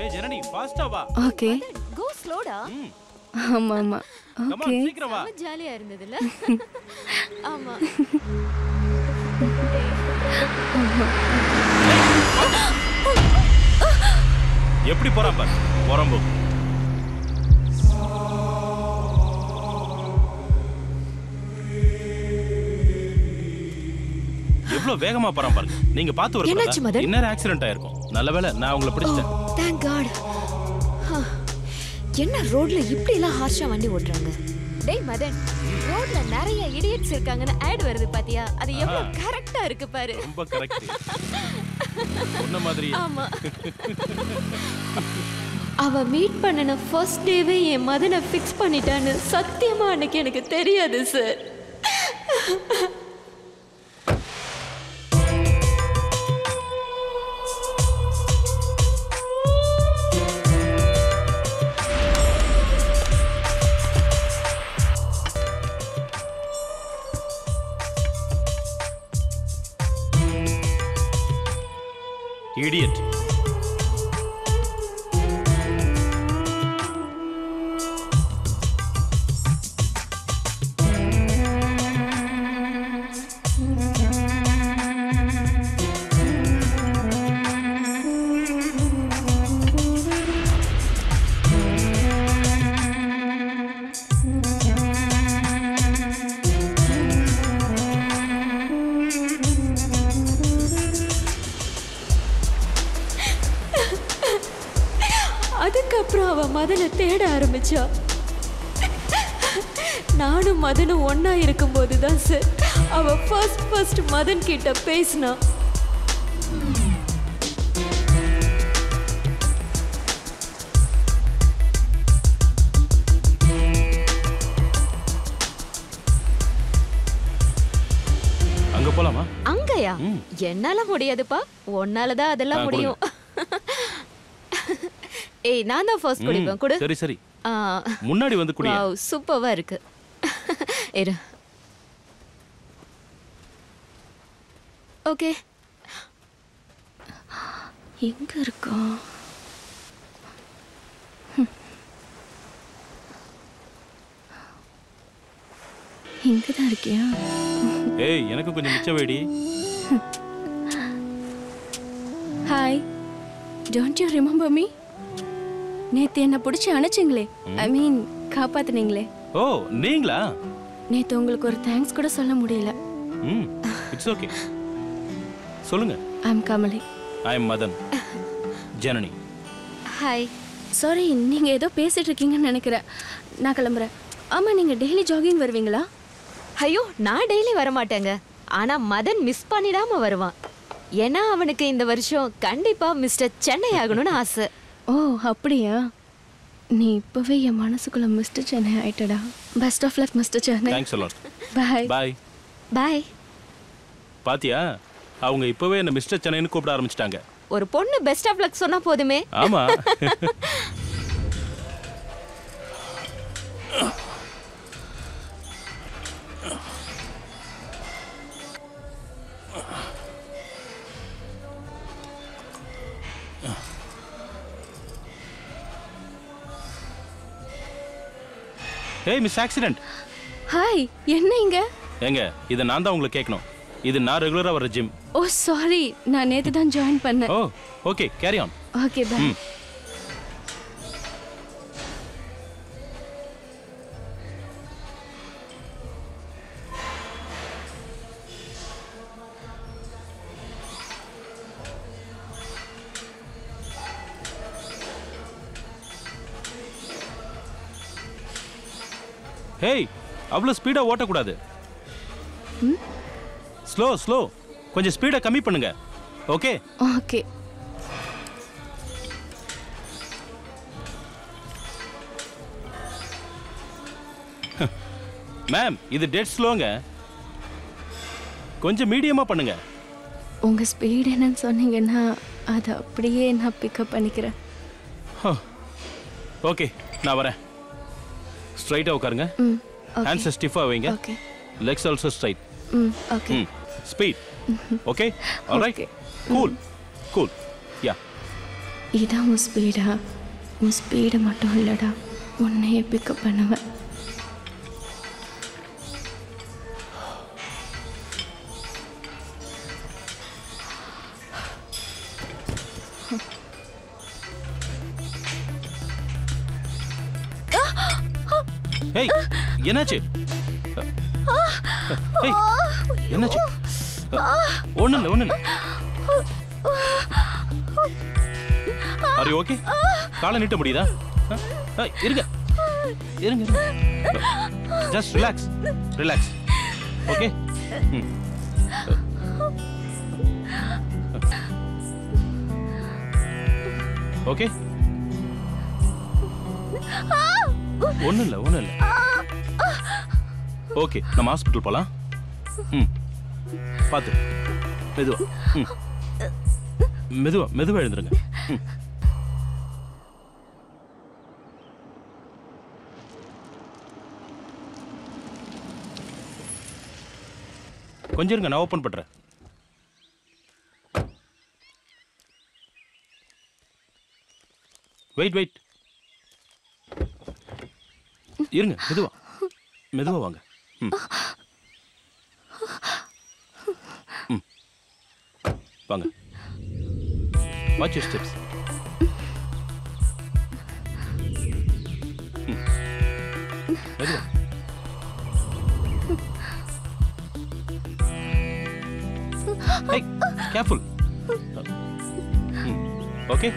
ஏய் ஜனனி ஃபாஸ்டா வா. ஓகே. கோ ஸ்லோடா. ஆமா ஆமா. ஓகே. சீக்கிரம் வா. ரொம்ப ஜாலியா இருந்ததுல. ஆமா. எப்படி போறான் பாரு. போறம்போ. எவ்வளவு வேகமா போறான் பாருங்க. நீங்க பாத்து வரணும். இன்னொரு ஆக்சிடென்ட் ஆயிருக்கும். நல்லவேளை நான் உங்களை பிடிச்சிட்டேன். Thank God. என்ன ரோட்ல இப்படி எல்லாம் ஹார்ஷா வண்டி ஓட்டுறாங்க? டேய் மதன், ரோட்ல நிறைய இடியட்ஸ் இருக்காங்கன்னு ஆட் வருது பாத்தியா? அது எவ்வளவு கரெக்ட்டா இருக்கு பாரு. ரொம்ப கரெக்ட். சொன்ன மாதிரி. ஆமா. அவ மீட் பண்ணன ஃபர்ஸ்ட் டேவே என் மதனை ஃபிக்ஸ் பண்ணிட்டான்னு சத்தியமா அன்னைக்கு எனக்கு தெரியாது சார். Idiot. அதுக்கப்புறம் அவ மதனை தேட ஆரம்பிச்சா. நானும் மதனும் ஒன்னா இருக்கும்போது தான் சார் அவ ஃபர்ஸ்ட் மதன் கிட்ட பேசினா. அங்க போலாமா? அங்கயா? என்னால முடியாதுப்பா. உன்னாலதான் அதெல்லாம் முடியும். ஏய் நான் தான் ஃபர்ஸ்ட் குடிப்பேன். குடு. சரி சரி. முன்னாடி வந்து குடி. வாவ் சூப்பரா இருக்கு. இரு. ஓகே. எங்க இருக்கா? இங்க தான் இருக்கியா? ஏய் எனக்கு கொஞ்சம் மிச்ச வேடி. Hi. Don't you remember me? நேத்து என்ன பிடிச்சி அணைச்சிங்களே, ஐ மீன் காப்பாத்துனீங்களே. ஓ நீங்களா? நேத்து உங்களுக்கு ஒரு தேங்க்ஸ் கூட சொல்ல முடியல. It's okay. சொல்லுங்க. ஐ அம் கமலி. ஐ அம் மதன். ஜனனி. ஹாய். சாரி, நீங்க ஏதோ பேசிட்டு இருக்கீங்கன்னு நினைக்கிறேன். நான் கிளம்புறேன். ஆமா, நீங்க டெய்லி ஜாகிங் வருவீங்களா? ஐயோ நான் டெய்லி வர மாட்டேங்க. ஆனா மதன் மிஸ் பண்ணிடாம வருவான். ஏன்னா அவனுக்கு இந்த வருஷம் கண்டிப்பா மிஸ்டர் சென்னை ஆகணும்னு ஆசை. ஓ அப்படியா? நீ இப்பவே என் மனசுக்குள்ள மிஸ்டர் சென்னை ஆயிட்டடா. Best of luck mister Chennai. Thanks a lot. Bye bye. Bye. பாத்தியா, அவங்க இப்பவே என்ன மிஸ்டர் சென்னைன்னு கூப்பிட ஆரம்பிச்சிட்டாங்க. ஒரு பொண்ணு பெஸ்ட் ஆஃப் லக் சொன்னா போதுமே. ஆமா. Hey, Miss Accident. ஹாய், என்ன இங்க? ஏங்க, இத நான் தான் உங்களுக்கு கேட்கணும். இது நான் ரெகுலரா வர ஜிம். ஓ சாரி, நான் நேத்து தான் ஜாயின் பண்ணேன். Oh okay, carry on. Okay bye. Hey, அவ்வளவு ஸ்பீடா ஓட்டக்கூடாது. ஸ்லோ ஸ்லோ, கொஞ்சம் ஸ்பீடை கம்மி பண்ணுங்க. Okay okay. மேம், இது டெட் ஸ்லோங்க. கொஞ்சம் மீடியமா பண்ணுங்க. உங்க ஸ்பீட் என்னன்னு சொன்னீங்கன்னா அதை அப்படியே நான் பிக்கப் பண்ணிக்கிறேன். ஓகே, நான் வரேன். ஸ்ட்ரைட்டா உட்காருங்க. ஹேண்ட்ஸ் ஸ்டிஃபா வைங்க. Okay. Legs also straight. Okay. Speed. Okay, alright. Cool cool. Yeah இதான் உன் ஸ்பீடா? உன் ஸ்பீடு மட்டும் இல்லைடா, உன்னையே பிக்கப் பண்ணுவேன். ஏய் என்னாச்சு? ஏய் என்னாச்சு? ஒண்ணு இல்ல. Are you okay? காலை நீட்ட முடியுதா? இருங்க. Just relax. ஓகே? ஓகே? ஒண்ணு இல்ல. ஓகே, நம்ம ஹாஸ்பிட்டல் போலாம். பாத்து மெதுவா எழுந்துருங்க. கொஞ்சம் இருங்க, நான் ஓபன் பண்றேன். வெயிட் இருங்க. மெதுவா வாங்க. வாங்க. Watch your steps. மெதுவா. Hey, careful. Okay.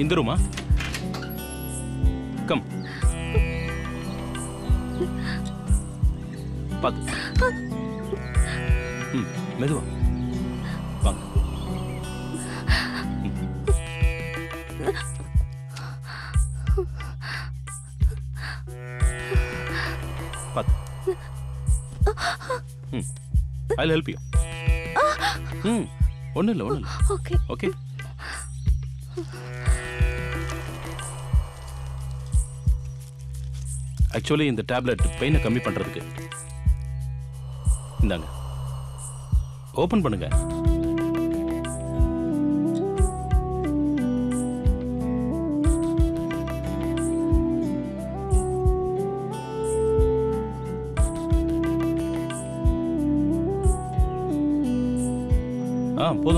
இந்த ரூமா? கம். பாத்து. மெதுவா. வாங்க. பாத்து. I'll help you. ஒன்னும் இல்ல. Okay. ஆக்சுவலி இந்த டேப்லெட் பெயினை கம்மி பண்றதுக்கு. இந்தாங்க. ஓபன் பண்ணுங்க.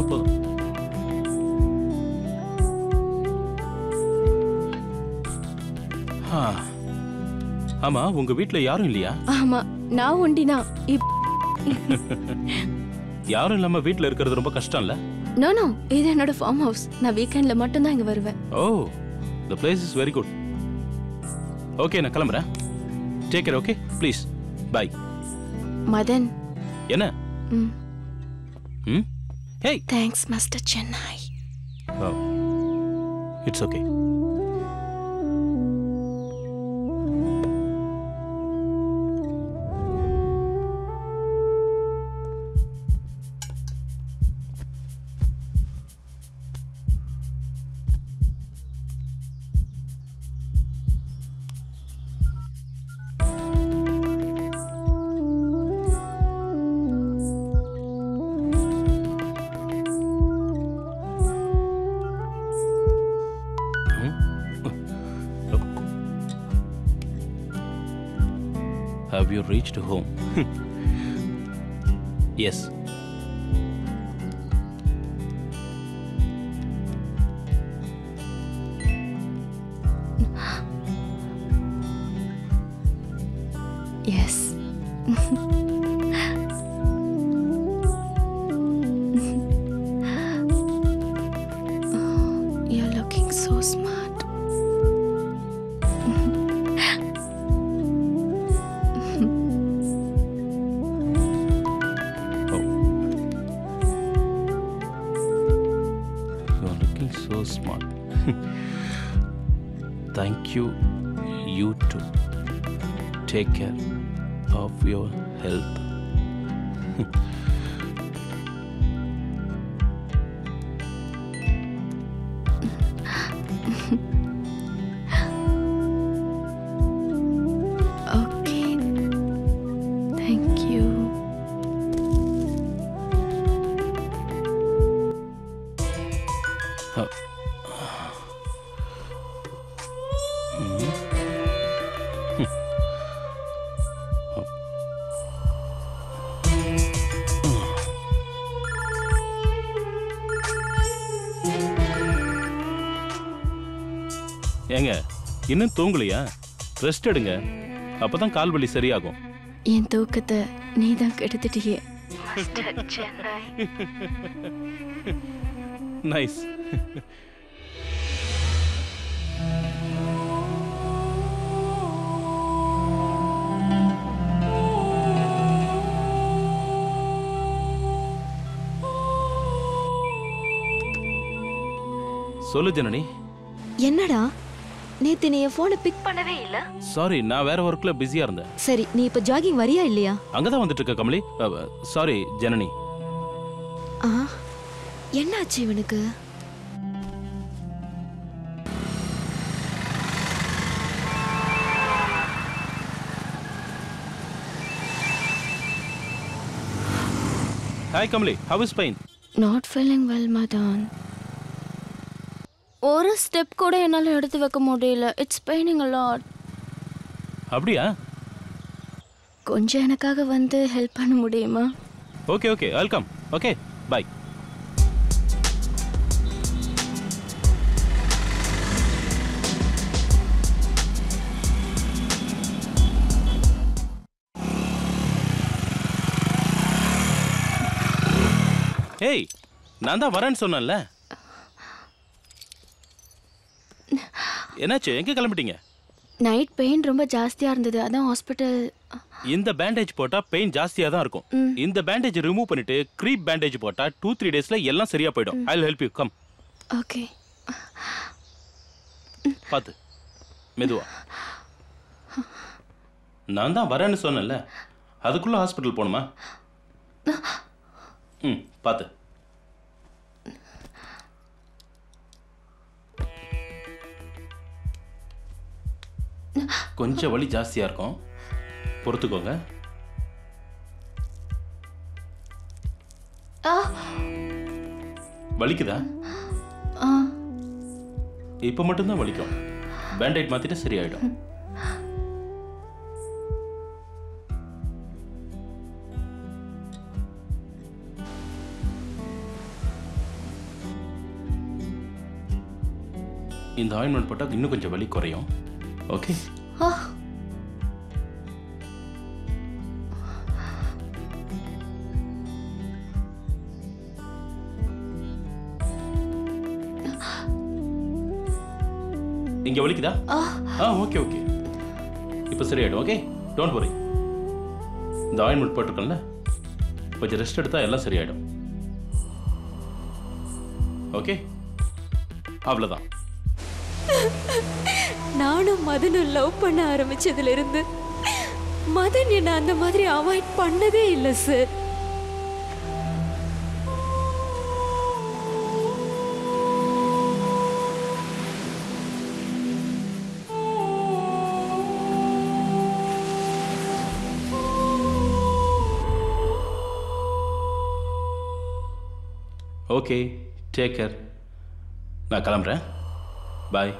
போதும். ஆமா, உங்க வீட்ல யாரும் இல்லையா? ஆமா, நான் ஒண்டினா. யாரும் இல்லாம வீட்ல இருக்கிறது ரொம்ப கஷ்டம் இல்ல? நோ, இது என்னோட ஃபார்ம் ஹவுஸ். நான் வீக்கெண்ட்ல மட்டும் தான் இங்க வருவேன். Oh, the place is very good. Okay, நான் கிளம்புறேன். Take care. Okay, please. Bye. Madan. என்ன? Hey. Thanks, Mr. Chennai. Oh, it's okay. Have you reached home? Yes. Yes. You're looking so smart. So smart. Thank you. You too. Take care of your health. Okay. Thank you. ஏங்க இன்னும் தூங்கலையா? Rest எடுங்க, அப்பதான் கால் வலி சரியாகும். என் தூக்கத்தை நீ தான் கெடுத்துட்டியே. நைஸ். சொல்லு ஜனனி. என்னடா நேத்து நீ என் போனை பிக் பண்ணவே இல்ல? சாரி, நான் வேற ஒர்க்ல பிஸியா இருந்தேன். சரி, நீ இப்ப ஜாகிங் வரியா இல்லையா? அங்கதான் வந்துட்டு இருக்க கமலி. சாரி ஜனனி. என்னாச்சு இவனுக்கு? Hi Kamali, how is pain? Not feeling well, Madan. ஒரு ஸ்டெப் கூட என்னால எடுத்து வைக்க முடியல. It's paining a lot. அப்படியா? கொஞ்சம் எனக்காக வந்து ஹெல்ப் பண்ண முடியுமா? Okay, okay, I'll come. Okay, bye. ஏய், நான் தான் வரேன்னு சொன்னேன்ல. என்னாச்சு, எங்க கிளம்பிட்டீங்க? நைட் பெயின் ரொம்ப ஜாஸ்தியா இருந்தது, அதான் ஹாஸ்பிட்டல். இந்த பேண்டேஜ் போட்டா பெயின் ஜாஸ்தியா தான் இருக்கும். இந்த பேண்டேஜ் ரிமூவ் பண்ணிட்டு க்ரீப் பேண்டேஜ் போட்டா 2-3 டேஸ்ல எல்லாம் சரியா போய்டும். I will help you, come. Okay. பாத்து மெதுவா. நான் தான் வரேன்னு சொன்னேன்ல, அதுக்குள்ள ஹாஸ்பிட்டல் போணுமா? பாத்து. கொஞ்சம் வலி ஜாஸ்தியா இருக்கும், பொறுத்துக்கோங்க. வலிக்குதா? இப்ப மட்டும்தான் வலிக்கும். பேண்டேட் மாத்திட்டு சரியாயிடும். இந்த ஆயின்மெண்ட் போட்டா இன்னும் கொஞ்சம் வலி குறையும். ஓகே. இங்க வலிக்குதா? ஓகே ஓகே, இப்போ சரியாயிடும். Okay, don't worry. இந்த ஆயின்மெண்ட் போட்டிருக்கேன்ல, கொஞ்சம் ரெஸ்ட் எடுத்தா எல்லாம் சரியாயிடும். ஓகே, அவ்வளவுதான். நானும் மதனும் லவ் பண்ண ஆரம்பிச்சதுல இருந்து மதன் என்ன அந்த மாதிரி அவாய்ட் பண்ணதே இல்ல சார். Okay, take care. நான் கிளம்புறேன். பாய்.